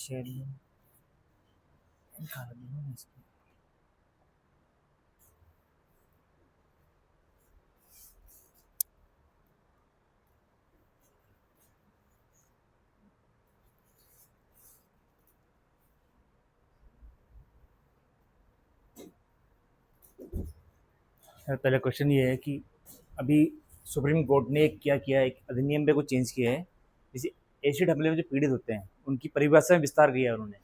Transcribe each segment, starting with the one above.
चलिए निकाल दूंगा मैं इसको। सर पहला क्वेश्चन ये है कि अभी सुप्रीम कोर्ट ने एक क्या किया, एक अधिनियम पे कुछ चेंज किया है। जैसे एसिड हमले में जो पीड़ित होते हैं उनकी परिभाषा में विस्तार किया है उन्होंने।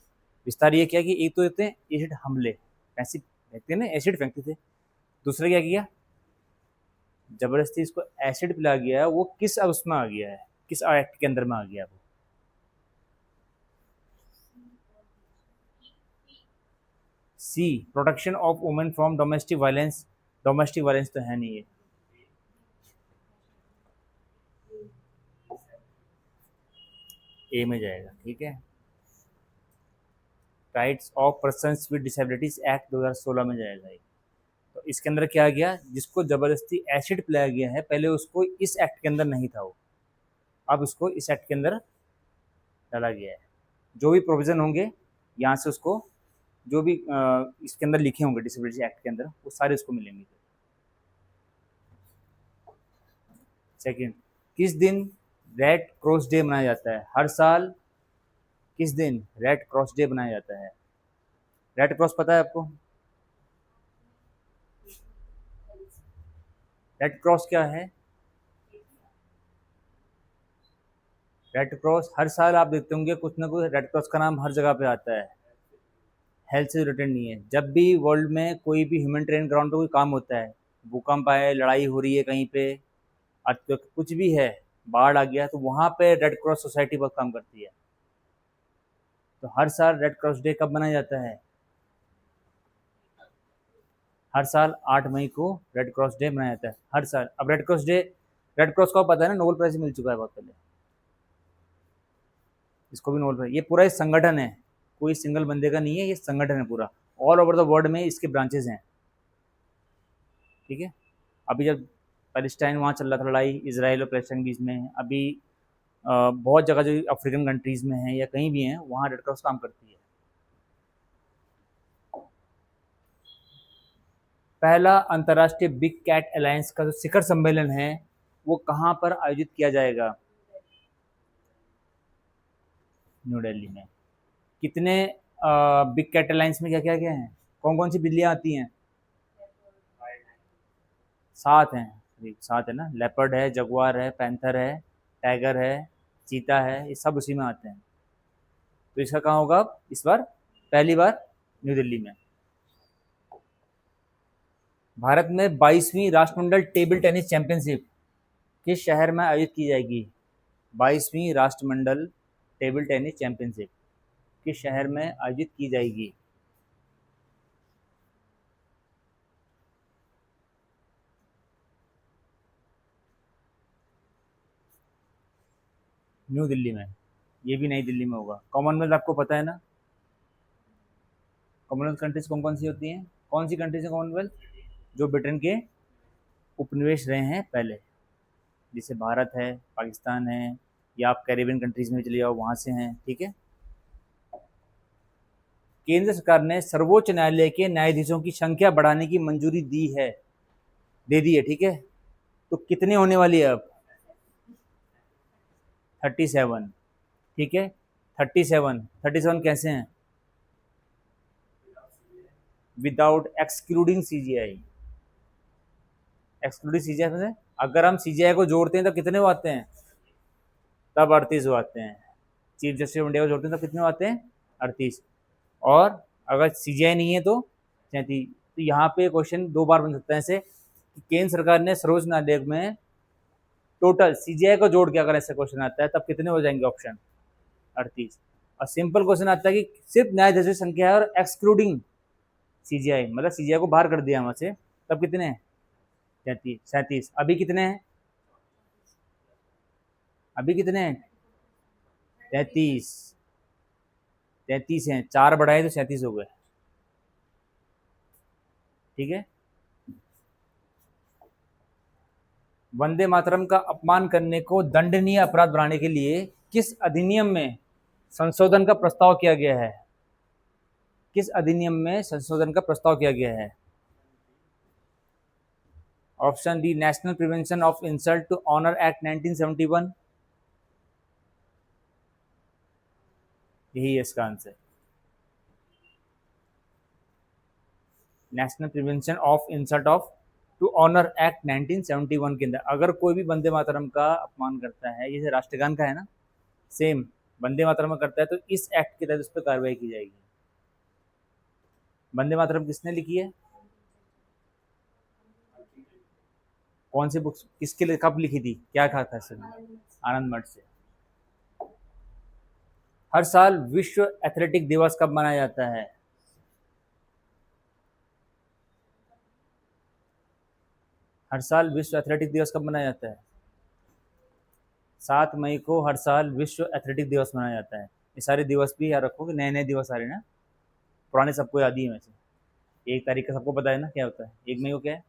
विस्तार ये किया कि एक तो होते हैं एसिड हमले, ऐसे फेंकते हैं ना, एसिड फेंकते थे। दूसरा क्या किया, जबरदस्ती इसको एसिड पिला गया, वो किस उसमें आ गया है, किस एक्ट के अंदर में आ गया वो। C, protection of women from domestic violence. Domestic violence तो है नहीं है। ए में जाएगा, ठीक है। Rights of persons with disabilities act 2016 में जाएगा ये। तो इसके अंदर क्या आ गया, जिसको जबरदस्ती एसिड पिलाया गया है, पहले उसको इस एक्ट के अंदर नहीं था वो, अब उसको इस एक्ट के अंदर डाला गया है। जो भी प्रोविजन होंगे यहाँ से उसको, जो भी इसके अंदर लिखे होंगे डिसेबिलिटी एक्ट के अंदर, वो सारे उसको मिलेंगे। सेकंड, किस दिन रेड क्रॉस डे मनाया जाता है हर साल? किस दिन रेड क्रॉस डे मनाया जाता है? रेड क्रॉस पता है आपको? रेड क्रॉस क्या है? रेड क्रॉस हर साल आप देखते होंगे कुछ ना कुछ रेड क्रॉस का नाम हर जगह पे आता है। हेल्थ से रिलेटेड नहीं है। जब भी वर्ल्ड में कोई भी ह्यूमैनिटेरियन ग्राउंड पे कोई काम होता है, भूकंप आए, लड़ाई हो रही है कहीं पे, अर्थक्वेक कुछ भी है, बाढ़ आ गया, तो वहाँ पे रेड क्रॉस सोसाइटी बहुत काम करती है। तो हर साल रेड क्रॉस डे कब मनाया जाता है? हर साल 8 मई को रेड क्रॉस डे मनाया जाता है, हर साल। अब red cross day, red cross को पता है ना, नोबेल प्राइज मिल चुका है बहुत पहले, इसको भी नोबेल प्राइज। ये पूरा एक संगठन है, कोई सिंगल बंदे का नहीं है, ये संगठन है पूरा। ऑल ओवर द वर्ल्ड में इसके ब्रांचेज हैं, ठीक है। अभी जब पैलेस्टाइन वहाँ चल रहा था लड़ाई, इसराइल और पैलेस्टाइन के बीच में, अभी बहुत जगह जो अफ्रीकन कंट्रीज में है या कहीं भी हैं, वहाँ रेड क्रॉस काम करती है। पहला अंतर्राष्ट्रीय बिग कैट अलायंस का जो शिखर सम्मेलन है वो कहाँ पर आयोजित किया जाएगा? न्यू दिल्ली में। कितने बिग कैट अलायंस में क्या क्या क्या है, कौन कौन सी बिल्लियाँ आती हैं? 7 हैं। अभी 7 है ना, लेपर्ड है, जगुआर है, पैंथर है, टाइगर है, चीता है, ये सब उसी में आते हैं। तो इसका कहाँ होगा अब इस बार? पहली बार न्यू दिल्ली में। भारत में 22वीं राष्ट्रमंडल टेबल टेनिस चैंपियनशिप किस शहर में आयोजित की जाएगी? 22वीं राष्ट्रमंडल टेबल टेनिस चैंपियनशिप किस शहर में आयोजित की जाएगी? न्यू दिल्ली में। ये भी नई दिल्ली में होगा। कॉमनवेल्थ आपको पता है ना, कॉमनवेल्थ कंट्रीज कौन कौन सी होती हैं? कौन सी कंट्रीज है कॉमनवेल्थ? जो ब्रिटेन के उपनिवेश रहे हैं पहले, जैसे भारत है, पाकिस्तान है, या आप कैरिबियन कंट्रीज में चले जाओ, वहाँ से हैं, ठीक है। केंद्र सरकार ने सर्वोच्च न्यायालय के न्यायाधीशों की संख्या बढ़ाने की मंजूरी दी है, दे दी है, ठीक है। तो कितने होने वाली है अब? 37, ठीक है। 37 कैसे हैं? Without excluding CGI. Excluding CGI में अगर हम सीजीआई को जोड़ते हैं तो कितने वो आते हैं? तब 38 वो आते हैं। चीफ जस्टिस ऑफ इंडिया को जोड़ते हैं तो कितने आते हैं? 38। और अगर सीजीआई नहीं है तो 37। तो यहाँ पे क्वेश्चन दो बार बन सकता है ऐसे कि केंद्र सरकार ने सर्वोच्च न्यायालय में टोटल सीजीआई को जोड़ के अगर ऐसा क्वेश्चन आता है तब कितने हो जाएंगे ऑप्शन? 38। और सिंपल क्वेश्चन आता है कि सिर्फ न्यायाधीश की संख्या है और एक्सक्लूडिंग सीजीआई, मतलब सीजीआई को बाहर कर दिया वहां से, तब कितने हैं? 37। अभी कितने हैं? अभी कितने हैं? 33। 33 हैं, 4 बढ़ाए तो 37 हो गए, ठीक है। वंदे मातरम का अपमान करने को दंडनीय अपराध बनाने के लिए किस अधिनियम में संशोधन का प्रस्ताव किया गया है? किस अधिनियम में संशोधन का प्रस्ताव किया गया है? Option D, national prevention of insult to honour act 1971। यही है इसका answer, national prevention of insult of to honour act 1971 के अंदर अगर कोई भी वंदे मातरम का अपमान करता है, जैसे राष्ट्रगान का है ना, सेम वंदे मातरम में करता है, तो इस एक्ट के तहत उस पर कार्रवाई की जाएगी। वंदे मातरम किसने लिखी है? कौन सी बुक्स, किसके लिए, कब लिखी थी, क्या कहा था सर? आनंद मठ से। हर साल विश्व एथलेटिक दिवस कब मनाया जाता है? हर साल विश्व एथलेटिक दिवस कब मनाया जाता है? 7 मई को हर साल विश्व एथलेटिक दिवस मनाया जाता है। ये सारे दिवस भी याद रखो कि नए नए दिवस आ रहे हैं ना, पुराने सबको याद ही है वैसे। 1 तारीख का सबको पता है ना क्या होता है? 1 मई को क्या है?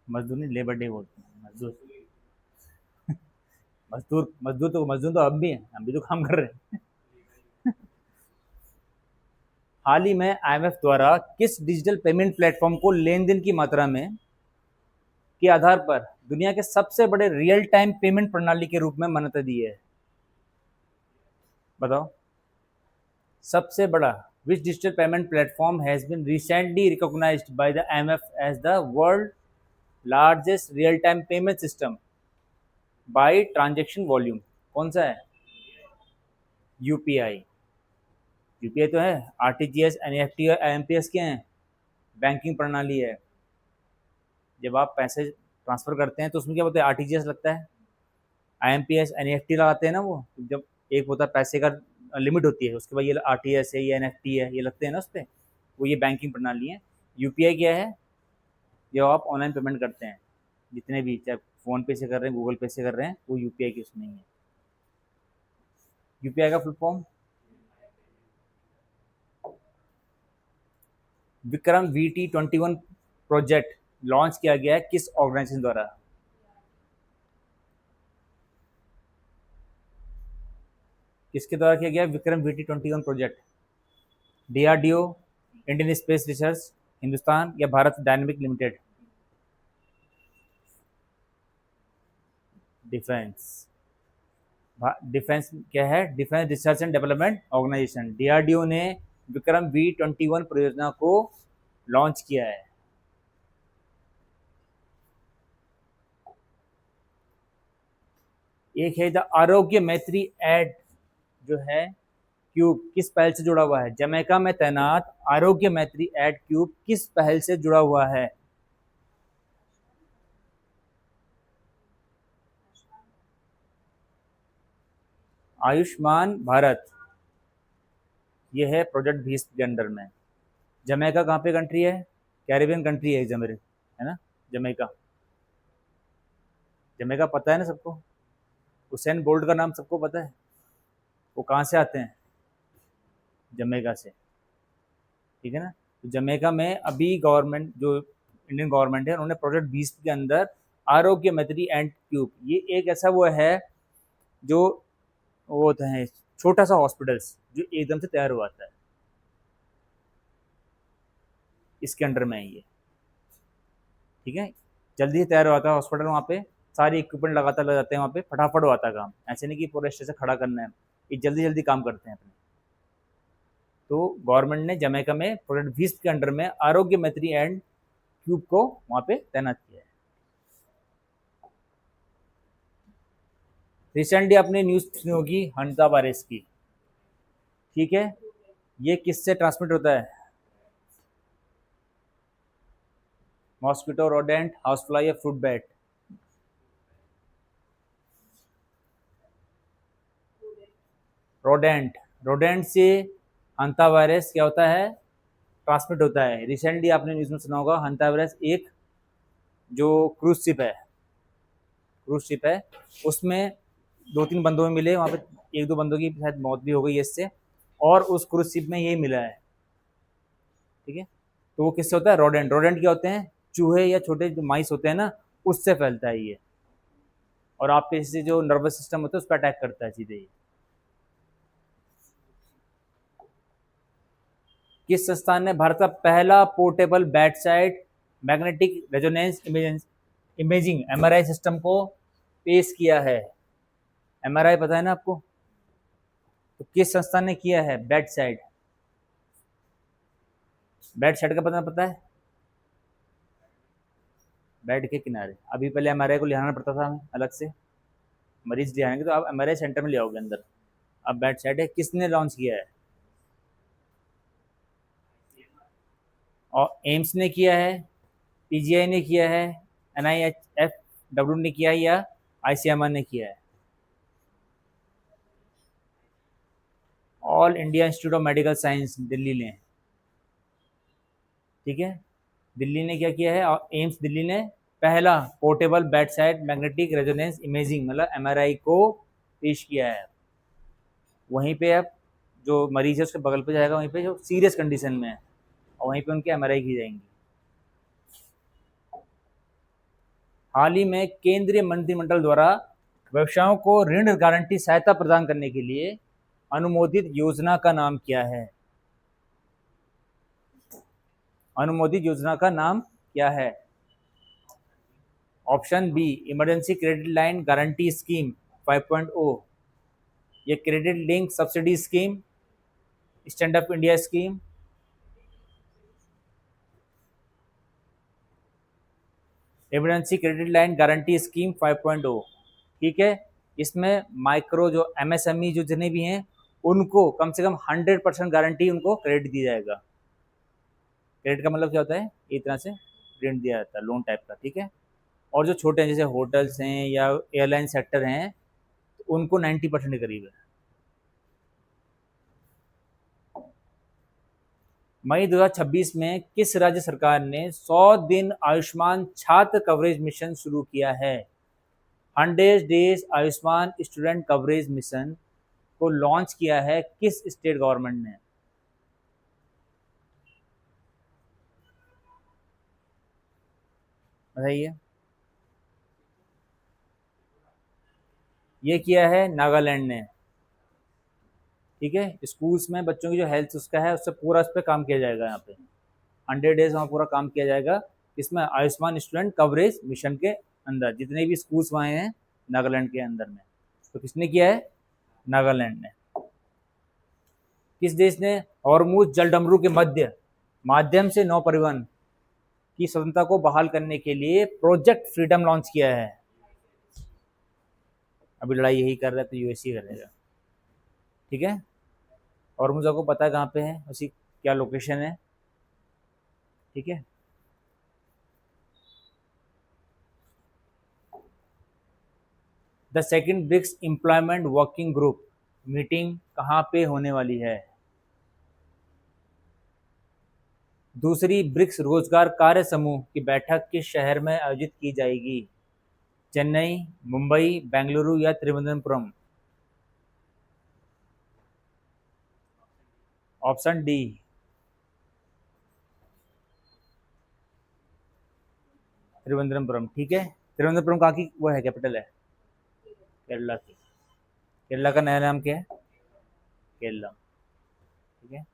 मजदूर नहीं, लेबर डे बोलते हैं, मजदूर। मजदूर तो अब भी हैं, हम भी तो काम कर रहे हैं। हाल ही में आईएमएफ द्वारा किस डिजिटल पेमेंट प्लेटफॉर्म को लेन देन की मात्रा में के आधार पर दुनिया के सबसे बड़े रियल टाइम पेमेंट प्रणाली के रूप में मान्यता दी है? बताओ, सबसे बड़ा, which digital payment platform has been recently recognised by the IMF as the world largest real time payment system by transaction volume? कौन सा है? यूपीआई। यूपीआई तो है, आरटीजीएस, एनईएफटी और आईएमपीएस क्या हैं? बैंकिंग प्रणाली है। जब आप पैसे ट्रांसफर करते हैं तो उसमें क्या बोलते हैं? आरटीजीएस लगता है, आईएमपीएस, एनईएफटी लगाते हैं ना। वो जब एक होता है पैसे का लिमिट होती है, उसके बाद ये आरटीएस है, ये एनएफटी है, ये लगते हैं ना उस पर, वो ये बैंकिंग प्रणाली है। यूपीआई क्या है? जब आप ऑनलाइन पेमेंट करते हैं, जितने भी, चाहे फ़ोन पे से कर रहे हैं, गूगल पे से कर रहे हैं, वो यूपीआई की उसमें ही है। यूपीआई का full form? Vikram VT21 project launch किया गया है किस ऑर्गेनाइजेशन द्वारा? किसके द्वारा किया गया Vikram VT21 project? DRDO, Indian space research, Hindustan या Bharat dynamic limited? Defence. Defence क्या है? Defence research and development organisation. DRDO ने विक्रम V21 परियोजना को लॉन्च किया है। एक है द आरोग्य मैत्री एड, जो है क्यूब, किस पहल से जुड़ा हुआ है? जमैका में तैनात आरोग्य मैत्री एड क्यूब किस पहल से जुड़ा हुआ है? आयुष्मान भारत, ये है प्रोजेक्ट 20 के अंडर में। जमैका कहाँ पे कंट्री है? कैरिबियन कंट्री है जमेरे, है ना, जमैका। जमैका पता है ना सबको? हुसैन बोल्ट का नाम सबको पता है? वो कहाँ से आते हैं? जमैका से, ठीक है ना। तो जमैका में अभी गवर्नमेंट, जो इंडियन गवर्नमेंट है, उन्होंने प्रोजेक्ट 20 के अंदर आरोग्य मैत्री एंड ट्यूब, ये एक ऐसा वो है जो वो होता है छोटा सा हॉस्पिटल्स जो एकदम से तैयार हुआ था, इसके अंडर में है ये, ठीक है। जल्दी से तैयार हुआ था हॉस्पिटल, वहाँ पे सारे इक्विपमेंट लगातार लग जाते हैं, वहाँ पे फटाफट हुआ था काम, ऐसे नहीं कि पूरे स्टेज से खड़ा करना है, ये जल्दी जल्दी काम करते हैं अपने। तो गवर्नमेंट ने जमैका में प्रोजेक्ट 20 के अंडर में आरोग्य मैत्री एंड ट्यूब को वहाँ पे तैनात किया है। रिसेंटली आपने न्यूज़ सुनी होगी हंता वायरस की, ठीक है। ये किससे ट्रांसमिट होता है? मॉस्किटो, रोडेंट, हाउस फ्लाई या फ्रूट बैट? रोडेंट। रोडेंट से हंता वायरस क्या होता है? ट्रांसमिट होता है। रिसेंटली आपने न्यूज़ में सुना होगा हंता वायरस एक जो क्रूज शिप है, उसमें 2-3 बंदों में मिले, वहाँ पे 1-2 बंदों की शायद मौत भी हो गई है इससे, और उस क्रूज शिप में यही मिला है, ठीक है। तो वो किससे होता है? रोडेंट। रोडेंट क्या होते हैं? चूहे या छोटे जो माइस होते हैं ना, उससे फैलता है ये। और आपके से जो नर्वस सिस्टम होता है उस पर अटैक करता है सीधे ही। किस संस्थान ने भारत का पहला portable bed side magnetic resonance imaging MRI system को पेश किया है? एमआरआई पता है ना आपको, तो किस संस्थान ने किया है बेड साइड? बेड साइड का पता है? बेड के किनारे। अभी पहले एमआरआई को लिहाना पड़ता था हमें अलग से, मरीज लिहाएंगे तो आप एमआरआई सेंटर में ले आओगे अंदर। अब बेड साइड है, किसने लॉन्च किया है? और एम्स ने किया है, पीजीआई ने किया है, एनआईएचएफडब्ल्यू ने किया है, या आईसीएमआर ने किया है? All India institute of medical science Delhi ने, ठीक है, दिल्ली ने क्या किया है, और एम्स दिल्ली ने पहला portable bed side magnetic resonance imaging मतलब एमआरआई को पेश किया है। वहीं पे अब जो मरीज है उसके बगल पे जाएगा, वहीं पे जो सीरियस कंडीशन में है, और वहीं पे उनकी एमआरआई की जाएंगी। हाल ही में केंद्रीय मंत्रिमंडल द्वारा व्यवसायों को ऋण गारंटी सहायता प्रदान करने के लिए अनुमोदित योजना का नाम क्या है? अनुमोदित योजना का नाम क्या है? Option B emergency credit line guarantee scheme 5.0, ये credit link subsidy scheme, stand up India scheme, emergency credit line guarantee scheme 5.0। ठीक है, इसमें माइक्रो जो एमएसएमई जो जितने भी हैं उनको कम से कम 100% गारंटी उनको क्रेडिट दिया जाएगा। क्रेडिट का मतलब क्या होता है, एक तरह से ऋण दिया जाता है, लोन टाइप का, ठीक है। और जो छोटे हैं जैसे होटल्स हैं या एयरलाइन सेक्टर हैं तो उनको 90% के करीब है। मई 2026 में किस राज्य सरकार ने 100 दिन आयुष्मान छात्र कवरेज मिशन शुरू किया है? 100 days Ayushman student coverage mission को लॉन्च किया है किस स्टेट गवर्नमेंट ने? बताइए। ये किया है नागालैंड ने, ठीक है। स्कूल्स में बच्चों की जो हेल्थ उसका है उससे पूरा उस पर काम किया जाएगा। यहाँ पे 100 डेज वहाँ पूरा काम किया जाएगा। इसमें आयुष्मान स्टूडेंट कवरेज मिशन के अंदर जितने भी स्कूल्स वहाँ हैं नागालैंड के अंदर में, तो किसने किया है? नागालैंड ने। किस देश ने हॉर्मुज जलडमरू के माध्यम से नौ परिवहन की स्वतंत्रता को बहाल करने के लिए प्रोजेक्ट फ्रीडम लॉन्च किया है? अभी लड़ाई यही कर रहा है तो यूएस ही करेगा, ठीक है। हॉर्मुज आपको पता है कहाँ पे है, उसी क्या लोकेशन है, ठीक है। The second BRICS employment working group meeting कहाँ पे होने वाली है? दूसरी ब्रिक्स रोजगार कार्य समूह की बैठक किस शहर में आयोजित की जाएगी? चेन्नई, मुंबई, बेंगलुरु या त्रिवेंद्रपुरम? ऑप्शन डी त्रिवेंद्रपुरम, ठीक है। त्रिवेंद्रपुरम कहाँ की वो है, कैपिटल है? केरला की। केरला का नया नाम क्या है? केरला, ठीक है।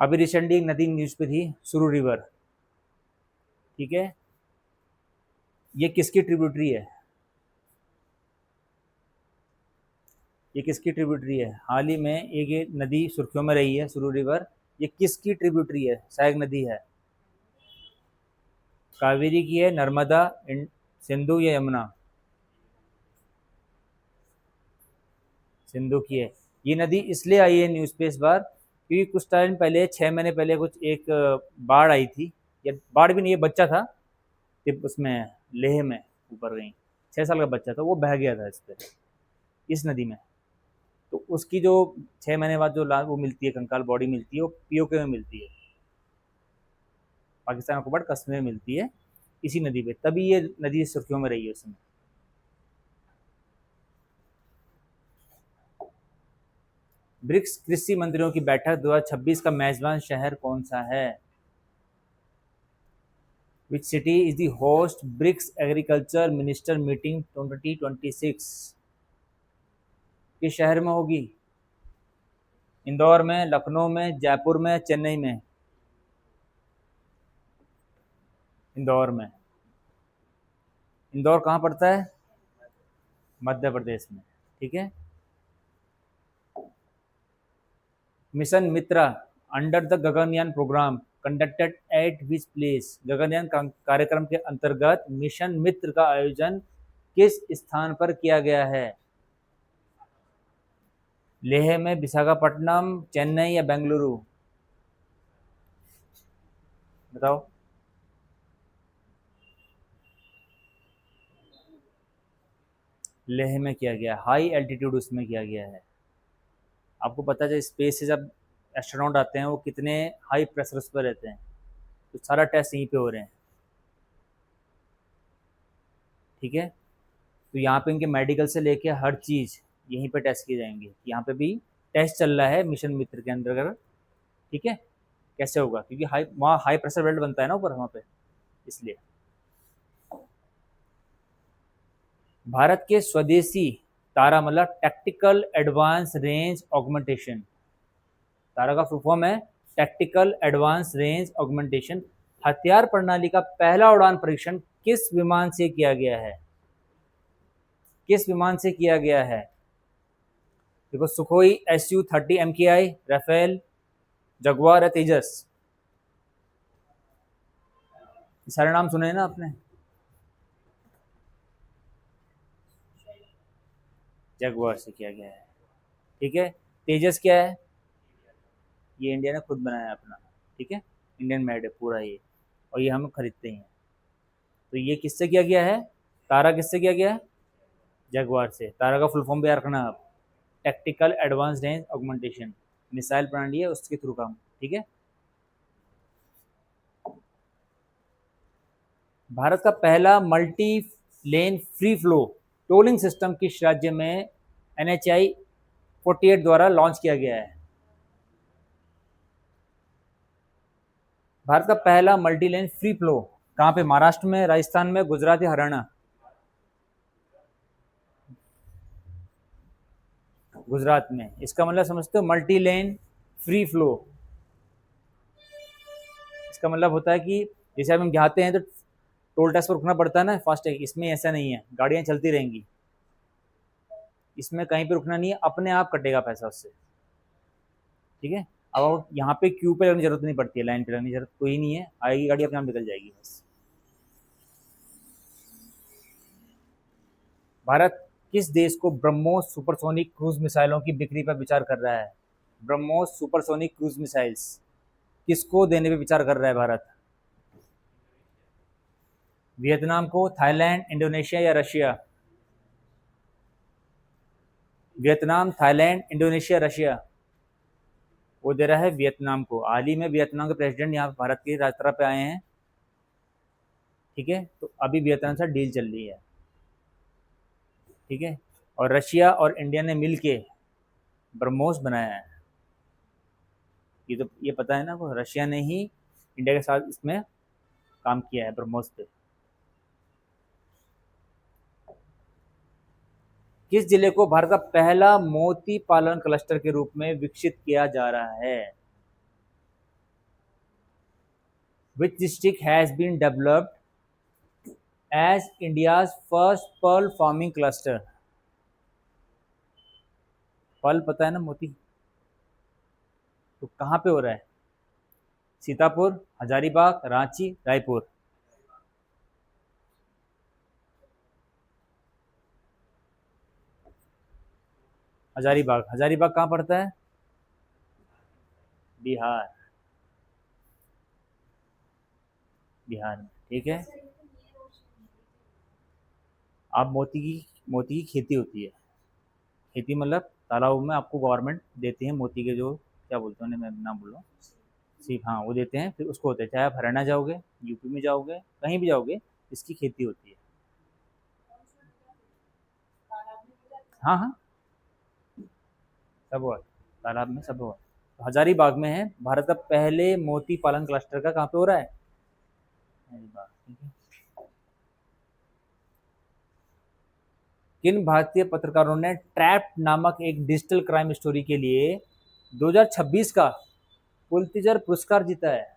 अभी रिसेंटली एक नदी न्यूज पे थी, सुरु रिवर, ठीक है। ये किसकी ट्रिब्यूटरी है? ये किसकी ट्रिब्यूटरी है? हाल ही में एक ये नदी सुर्खियों में रही है, सुरु रिवर, ये किसकी ट्रिब्यूटरी है, सहायक नदी है? कावेरी की है, नर्मदा, सिंधु या यमुना? सिंधु की है। ये नदी इसलिए आई है न्यूज़ पे इस बार क्योंकि कुछ टाइम पहले, 6 महीने पहले कुछ एक बाढ़ आई थी, या बाढ़ भी नहीं, ये बच्चा था उसमें लेह में ऊपर गई, 6 साल का बच्चा था, वो बह गया था इस पे, इस नदी में। तो उसकी जो 6 महीने बाद जो वो मिलती है, कंकाल बॉडी मिलती है, वो पीओके में मिलती है, पाकिस्तान को बड़ कस्बे में मिलती है, इसी नदी पे, तभी ये नदी सुर्खियों में रही है उसमें। ब्रिक्स कृषि मंत्रियों की बैठक 2026 का मेजबान शहर कौन सा है? Which city is the host BRICS agriculture minister meeting 2026? किस शहर में होगी? इंदौर में, लखनऊ में, जयपुर में, चेन्नई में? इंदौर में। इंदौर कहाँ पड़ता है? मध्य प्रदेश में। ठीक है। Mission Mitra under the Gaganyaan programme conducted at which place? Gaganyaan कार्यक्रम के अंतर्गत मिशन मित्र का आयोजन किस स्थान पर किया गया है? लेह में, विशाखापट्टनम, चेन्नई या बेंगलुरु? बताओ। लेह में किया गया, हाई एल्टीट्यूड उसमें किया गया है। आपको पता है स्पेस से जब एस्ट्रोनॉट आते हैं वो कितने हाई प्रेशर पर रहते हैं, तो सारा टेस्ट यहीं पे हो रहे हैं। ठीक है। तो यहाँ पे इनके मेडिकल से लेके हर चीज़ यहीं पे टेस्ट की जाएंगी। यहाँ पे भी टेस्ट चल रहा है मिशन मित्र के अंदर। ठीक है। कैसे होगा? क्योंकि वहाँ हाई प्रेशर बेल्ट बनता है ना ऊपर वहाँ पे, इसलिए। भारत के स्वदेशी तारा मतलब टैक्टिकल एडवांस रेंज ऑगमेंटेशन, तारा का फुल फॉर्म है टैक्टिकल एडवांस रेंज ऑगमेंटेशन, हथियार प्रणाली का पहला उड़ान परीक्षण किस विमान से किया गया है? किस विमान से किया गया है? देखो, Sukhoi Su-30 MKI, Rafale, Jaguar या तेजस? सारे नाम सुने ना आपने? जगुआर से किया गया है। ठीक है। तेजस क्या है? ये इंडिया ने खुद बनाया अपना। ठीक है। इंडियन मेड है पूरा ये, और ये हम खरीदते हैं। तो ये किससे किया गया है? तारा किससे किया गया है? जगुआर से। तारा का फुल फॉर्म भी याद रखना आप, tactical advance range augmentation, missile प्रणाली है उसके थ्रू काम। ठीक है। भारत का पहला multi lane free flow tolling system किस राज्य में NHI 48 द्वारा लॉन्च किया गया है? भारत का पहला मल्टी लेन फ्री फ्लो कहाँ पे? महाराष्ट्र में, राजस्थान में, गुजरात या हरियाणा? गुजरात में। इसका मतलब समझते हो? मल्टी लेन फ्री फ्लो, इसका मतलब होता है कि जैसे अब हम जाते हैं तो टोल टैक्स पर रुकना पड़ता है ना, फास्टैग। इसमें ऐसा नहीं है, गाड़ियाँ चलती रहेंगी, इसमें कहीं पे रुकना नहीं है, अपने आप कटेगा पैसा उससे। ठीक है। अब यहाँ पे क्यू पे लगने की जरूरत नहीं पड़ती है, लाइन पे लगने की जरूरत कोई नहीं है, आएगी गाड़ी अपने आप निकल जाएगी बस। भारत किस देश को ब्रह्मोस सुपरसोनिक क्रूज मिसाइलों की बिक्री पर विचार कर रहा है? ब्रह्मोस सुपरसोनिक क्रूज मिसाइल्स किसको देने पे विचार कर रहा है भारत? वियतनाम को, थाईलैंड, इंडोनेशिया या Russia? Vietnam, Thailand, Indonesia, Russia? वो दे रहा है वियतनाम को। हाल ही में वियतनाम के प्रेसिडेंट यहाँ भारत की यात्रा पे आए हैं। ठीक है। तो अभी वियतनाम से डील चल रही है। ठीक है। और रशिया और इंडिया ने मिल के ब्रह्मोस बनाया है। ये तो ये पता है ना को, रशिया ने ही इंडिया के साथ इसमें काम किया है ब्रह्मोस पे। किस जिले को भारत का पहला मोती पालन क्लस्टर के रूप में विकसित किया जा रहा है? Which district has been developed as India's first pearl farming cluster? Pearl पता है ना, मोती। तो कहाँ पे हो रहा है? सीतापुर, हजारीबाग, रांची, रायपुर? हजारीबाग। हजारीबाग कहाँ पड़ता है? बिहार। बिहार में। ठीक है। आप मोती की खेती होती है। खेती मतलब तालाब में आपको गवर्नमेंट देती है मोती के, जो क्या बोलते हैं उन्हें, मैं नाम बोल रहा हूँ, सीप। हाँ, वो देते हैं, फिर उसको होता है। चाहे आप हरियाणा जाओगे, यूपी में जाओगे, कहीं भी जाओगे, इसकी खेती होती है। हाँ हाँ, सब हुआ तालाब में, सब हुआ। तो हजारीबाग में है भारत का पहले मोती पालन क्लस्टर का, कहाँ पे हो रहा है? हजारीबाग। ठीक है। किन भारतीय पत्रकारों ने ट्रैप्ड नामक एक डिजिटल क्राइम स्टोरी के लिए 2026 का पुलित्जर पुरस्कार जीता है?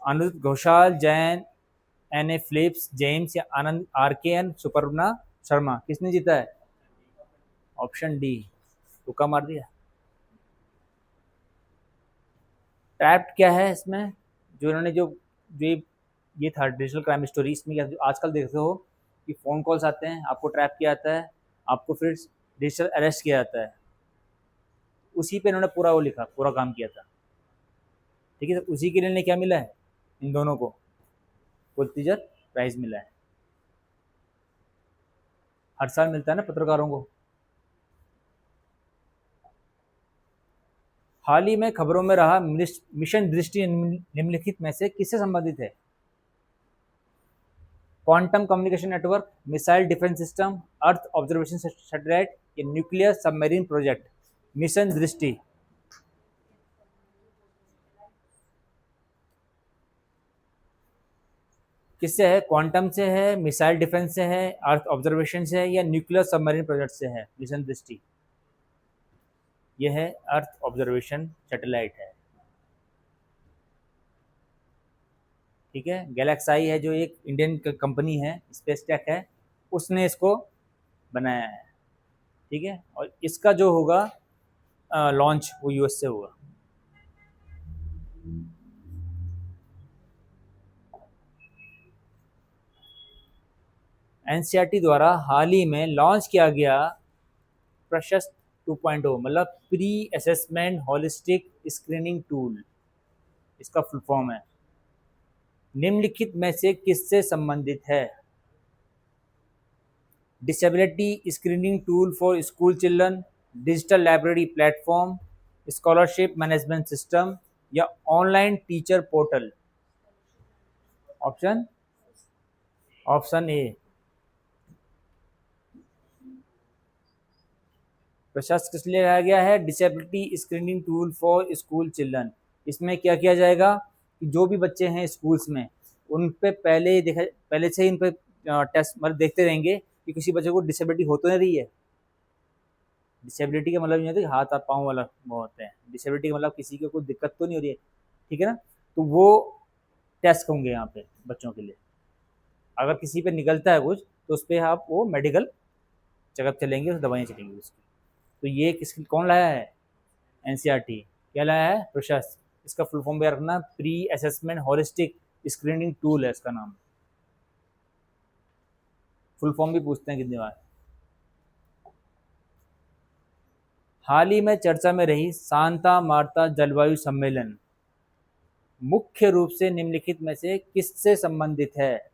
Anirudh Ghoshal, Jayne Anne Phillips, James या Anand R K N Suparna Sharma, किसने जीता है? ऑप्शन डी, तुक्का मार दिया। ट्रैप्ड क्या है इसमें? जो इन्होंने जो ये था डिजिटल क्राइम स्टोरी, इसमें क्या जो आजकल देखते हो कि फ़ोन कॉल्स आते हैं, आपको ट्रैप किया जाता है, आपको फिर डिजिटल अरेस्ट किया जाता है। उसी पे इन्होंने पूरा वो लिखा, पूरा काम किया था। ठीक है, तो उसी के लिए इन्हें क्या मिला है? इन दोनों को पुलित्जर प्राइज मिला है। हर साल मिलता है ना पत्रकारों को। हाल ही में खबरों में रहा मिशन दृष्टि निम्नलिखित में से किससे संबंधित है? Quantum communication network, missile defence system, earth observation satellite या न्यूक्लियर सबमरीन प्रोजेक्ट? मिशन दृष्टि किससे है? क्वांटम से है, मिसाइल डिफेंस से है, अर्थ ऑब्जर्वेशन से है या न्यूक्लियर सबमरीन प्रोजेक्ट से है? मिशन दृष्टि यह है अर्थ ऑब्जर्वेशन सैटेलाइट है। ठीक है, गैलेक्साई है जो एक इंडियन कंपनी है, स्पेस टेक है, उसने इसको बनाया है। ठीक है, और इसका जो होगा लॉन्च वो यूएस से होगा। एनसीईआरटी द्वारा हाल ही में लॉन्च किया गया प्रशस्त 2.0 मतलब pre assessment holistic screening tool, इसका फुल फॉर्म है, निम्नलिखित में से किससे संबंधित है? Disability screening tool for school children, digital library platform, scholarship management system या online teacher portal? Option option A, Prashast किस लिए लाया गया है? Disability screening tool for school children. इसमें क्या किया जाएगा कि जो भी बच्चे हैं स्कूल्स में, उन पे पहले से ही इन पे टेस्ट मतलब देखते रहेंगे कि किसी बच्चे को डिसेबिलिटी हो तो नहीं रही है। डिसेबिलिटी का मतलब ये होता है कि हाथ पाँव वाला वो होते हैं, डिसेबिलिटी का मतलब किसी को कोई दिक्कत तो नहीं हो रही है। ठीक है ना, तो वो टेस्ट होंगे यहाँ पे बच्चों के लिए। अगर किसी पे निकलता है कुछ तो उस पर आप वो मेडिकल चेकअप चलेंगे, उस दवाइयाँ चलेंगी उसकी। तो ये कौन लाया है? एनसीईआरटी। क्या लाया है? प्रशस्त। इसका फुल फॉर्म भी रखना, pre assessment holistic screening tool है इसका नाम। फुल फॉर्म भी पूछते हैं कितनी बार। हाल ही में चर्चा में रही सांता मार्ता जलवायु सम्मेलन मुख्य रूप से निम्नलिखित में से किससे संबंधित है?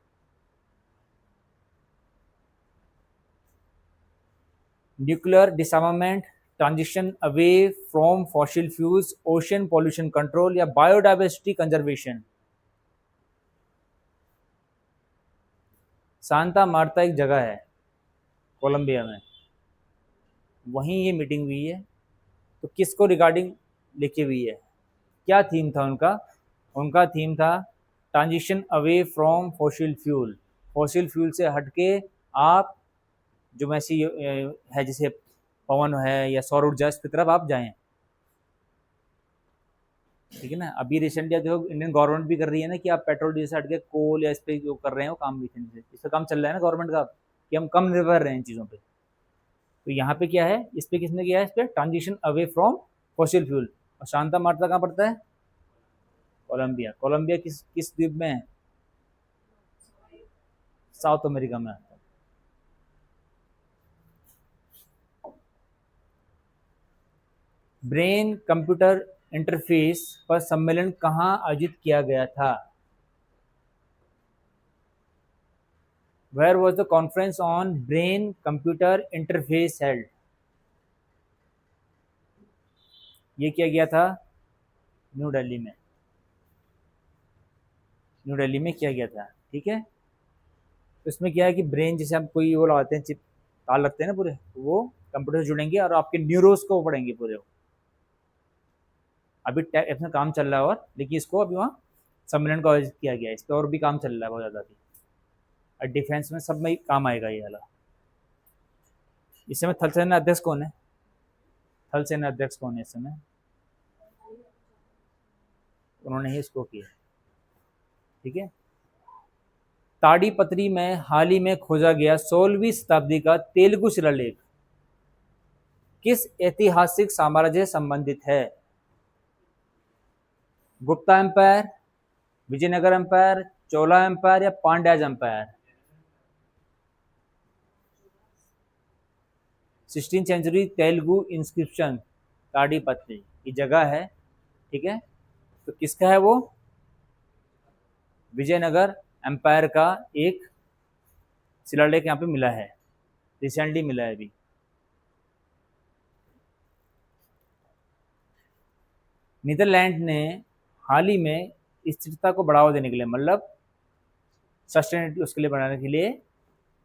Nuclear डिसआर्मामेंट, transition away from fossil fuels, ocean pollution control या बायोडाइवर्सिटी कंजर्वेशन? सांता मार्ता एक जगह है कोलंबिया में, वहीं ये मीटिंग हुई है। तो किसको रिगार्डिंग लिखी हुई है? क्या थीम था उनका? उनका थीम था transition away from fossil fuel, fossil fuel से हटके आप जो वैसी है जैसे पवन है या सौर ऊर्जा, इसकी तरफ आप जाएं। ठीक है ना, अभी रिसेंटली देखो इंडियन गवर्नमेंट भी कर रही है ना कि आप पेट्रोल डीजल से हटके कोल या इस पे जो कर रहे हैं वो काम भी से, इस पर काम चल रहा है ना गवर्नमेंट का कि हम कम निर्भर रहे हैं इन चीज़ों पे। तो यहाँ पे क्या है, इस पे किसने किया है? इस पे transition away from fossil fuel. और शांता मार्ता कहाँ पड़ता है? कोलंबिया। कोलंबिया किस किस द्वीप में है? साउथ अमेरिका में आता है। ब्रेन कंप्यूटर इंटरफेस पर सम्मेलन कहाँ आयोजित किया गया था? Where was the conference on brain computer interface held? ये किया गया था न्यू दिल्ली में। न्यू दिल्ली में किया गया था। ठीक है, तो इसमें क्या है कि ब्रेन जैसे हम कोई वो लगाते हैं चिप, तार लगते हैं ना पूरे, तो वो कंप्यूटर से जुड़ेंगे और आपके न्यूरोस को पढ़ेंगे पूरे। अभी इसमें काम चल रहा है, और लेकिन इसको अभी वहाँ सम्मेलन का आयोजित किया गया है, इस पर और भी काम चल रहा है बहुत ज़्यादा अभी, और डिफेंस में सब में ही काम आएगा ये वाला। इस समय थल सेना अध्यक्ष कौन है? थल सेना अध्यक्ष कौन है इस समय? उन्होंने ही इसको किया, ठीक है। ताड़ीपत्री में हाल ही में खोजा गया 16वीं शताब्दी का तेलुगु शिलालेख किस ऐतिहासिक साम्राज्य से संबंधित है? Gupta empire, Vijayanagar empire, Chola empire या पांड्याज एम्पायर? 16वीं सेंचुरी तेलुगु इंस्क्रिप्शन ताड़ीपत्री की जगह है, ठीक है। तो किसका है वो? विजयनगर एम्पायर का एक शिलालेख यहाँ पे मिला है, रिसेंटली मिला है अभी। नीदरलैंड ने हाल ही में स्थिरता को बढ़ावा देने के लिए, मतलब सस्टेनेबिलिटी उसके लिए बढ़ाने के लिए,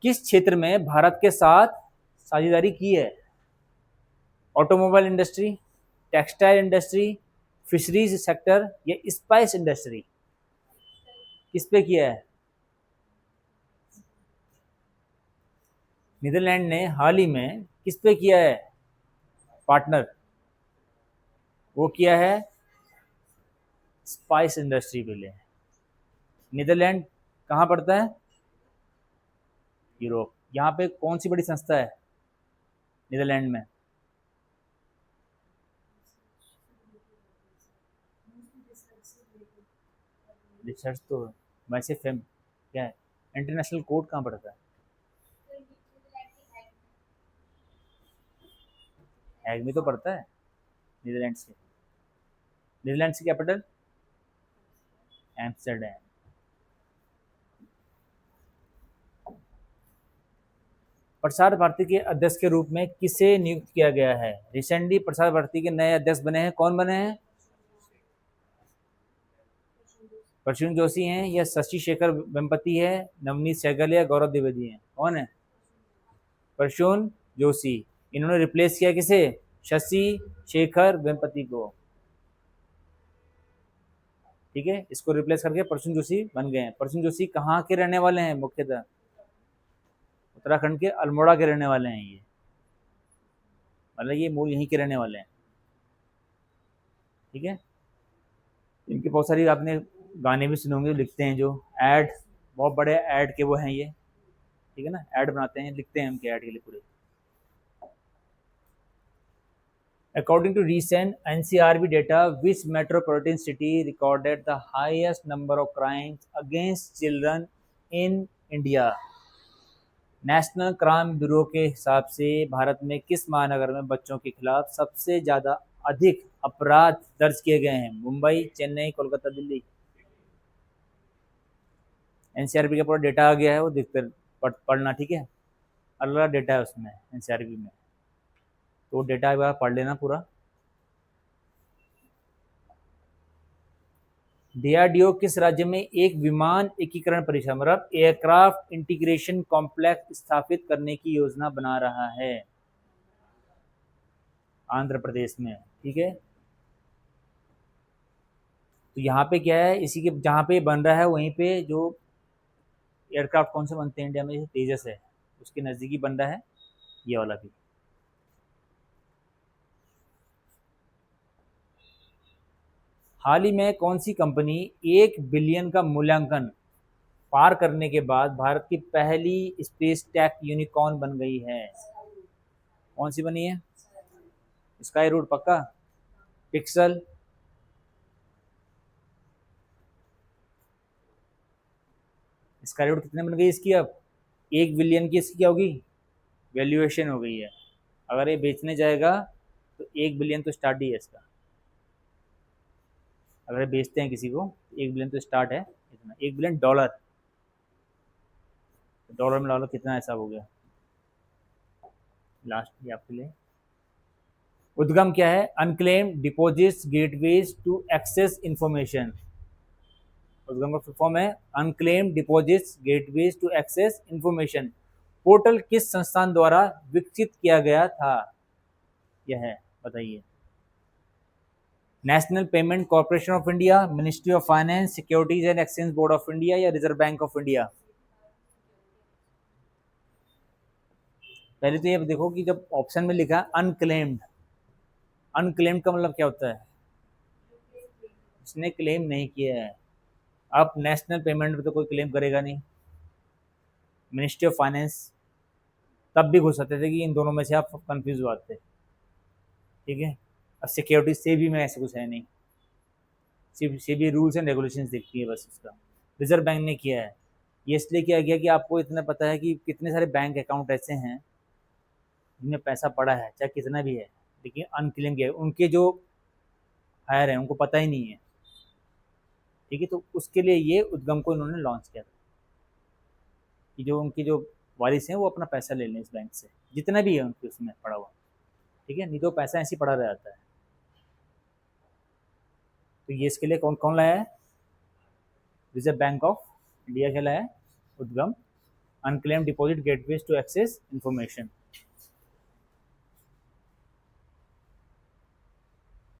किस क्षेत्र में भारत के साथ साझेदारी की है? Automobile industry, textile industry, fisheries sector या स्पाइस इंडस्ट्री? किस पे किया है? नीदरलैंड ने हाल ही में किस पे किया है पार्टनर? वो किया है स्पाइस इंडस्ट्री पे लिए। नीदरलैंड कहाँ पड़ता है? यूरोप। यहाँ पे कौन सी बड़ी संस्था है नीदरलैंड में? रिसर्च तो वैसे फेम क्या है, इंटरनेशनल कोर्ट कहाँ पड़ता है? हैग में तो पड़ता है नीदरलैंड्स के। नीदरलैंड्स की कैपिटल एम्स्टर्डम। प्रसार भारती के अध्यक्ष के रूप में किसे नियुक्त किया गया है? रिसेंटली प्रसार भारती के नए अध्यक्ष बने हैं, कौन बने हैं? प्रसून जोशी हैं या शशि शेखर वेम्पति है, नवनीत सहगल या गौरव द्विवेदी हैं? कौन है? प्रसून जोशी। इन्होंने रिप्लेस किया किसे? शशि शेखर वेम्पति को, ठीक है। इसको रिप्लेस करके प्रसून जोशी बन गए हैं। प्रसून जोशी कहाँ के रहने वाले हैं? मुख्यतः उत्तराखंड के अल्मोड़ा के रहने वाले हैं ये, मतलब ये मूल यहीं के रहने वाले हैं, ठीक है। इनके बहुत सारी आपने गाने भी सुने होंगे, लिखते हैं जो ऐड, बहुत बड़े ऐड के वो हैं ये, ठीक है ना, ऐड बनाते हैं, लिखते हैं उनके ऐड के लिए पूरे। According to recent NCRB data, which metropolitan city recorded the highest number of crimes against children in India? National crime bureau के हिसाब से भारत में किस महानगर में बच्चों के खिलाफ सबसे ज़्यादा अधिक अपराध दर्ज किए गए हैं? मुंबई, चेन्नई, कोलकाता, दिल्ली? एनसीआरबी का पूरा डेटा आ गया है, वो देखकर पढ़ना, ठीक है। अलग अलग डेटा है उसमें एनसीआरबी में, तो डेटा एक बार पढ़ लेना पूरा। डीआरडीओ किस राज्य में एक विमान एकीकरण परिसर, मतलब एयरक्राफ्ट इंटीग्रेशन कॉम्प्लेक्स स्थापित करने की योजना बना रहा है? आंध्र प्रदेश में, ठीक है। तो यहाँ पे क्या है, इसी के जहाँ पे बन रहा है वहीं पे जो एयरक्राफ्ट कौन से बनते हैं इंडिया में, तेजस है, उसके नज़दीकी बन रहा है ये वाला भी। हाल ही में कौन सी कंपनी 1 बिलियन का मूल्यांकन पार करने के बाद भारत की पहली स्पेस टेक यूनिकॉर्न बन गई है? कौन सी बनी है? स्काई रूट पक्का? पिक्सल? स्काई रूट कितने बन गई इसकी? अब 1 बिलियन की इसकी क्या होगी, वैल्यूएशन हो गई है। अगर ये बेचने जाएगा तो 1 बिलियन तो स्टार्ट ही है इसका, अगर बेचते हैं किसी को 1 बिलियन तो स्टार्ट है। इतना 1 बिलियन डॉलर, डॉलर में डालो कितना हिसाब हो गया लास्ट ये आपके लिए। उद्गम क्या है? Unclaimed deposits gateways to access information. UDGAM का फुल फॉर्म है unclaimed deposits gateways to access information. Portal किस संस्थान द्वारा विकसित किया गया था? यह है, बताइए। National payment corporation of India, ministry of finance, securities and exchange board of India या रिजर्व बैंक ऑफ इंडिया? पहले तो ये देखो कि जब ऑप्शन में लिखा अनक्लेम्ड, अनक्लेम्ड का मतलब क्या होता है? उसने क्लेम नहीं किया है। अब नेशनल पेमेंट पे तो कोई क्लेम करेगा नहीं। मिनिस्ट्री ऑफ फाइनेंस तब भी घुस सकते थे कि इन दोनों में से आप कंफ्यूज हुए थे, ठीक है। अब सिक्योरिटी से भी में ऐसा कुछ है नहीं, सिर्फ भी रूल्स एंड रेगुलेशंस देखती है बस उसका। रिजर्व बैंक ने किया है। ये इसलिए किया गया कि आपको इतना पता है कि कितने सारे बैंक अकाउंट ऐसे हैं जिनमें पैसा पड़ा है, चाहे कितना भी है, लेकिन अनक्लेम किया है। उनके जो हायर हैं उनको पता ही नहीं है, ठीक है। तो उसके लिए ये उद्गम को इन्होंने लॉन्च किया था कि जो उनकी जो वारिस हैं वो अपना पैसा ले लें इस बैंक से, जितना भी है उनके उसमें पड़ा हुआ, ठीक है। नहीं तो पैसा ऐसे ही पड़ा रह जाता है। तो ये इसके लिए कौन कौन लाया है? रिजर्व बैंक ऑफ इंडिया के लाया है UDGAM, unclaim deposit gateways to access information.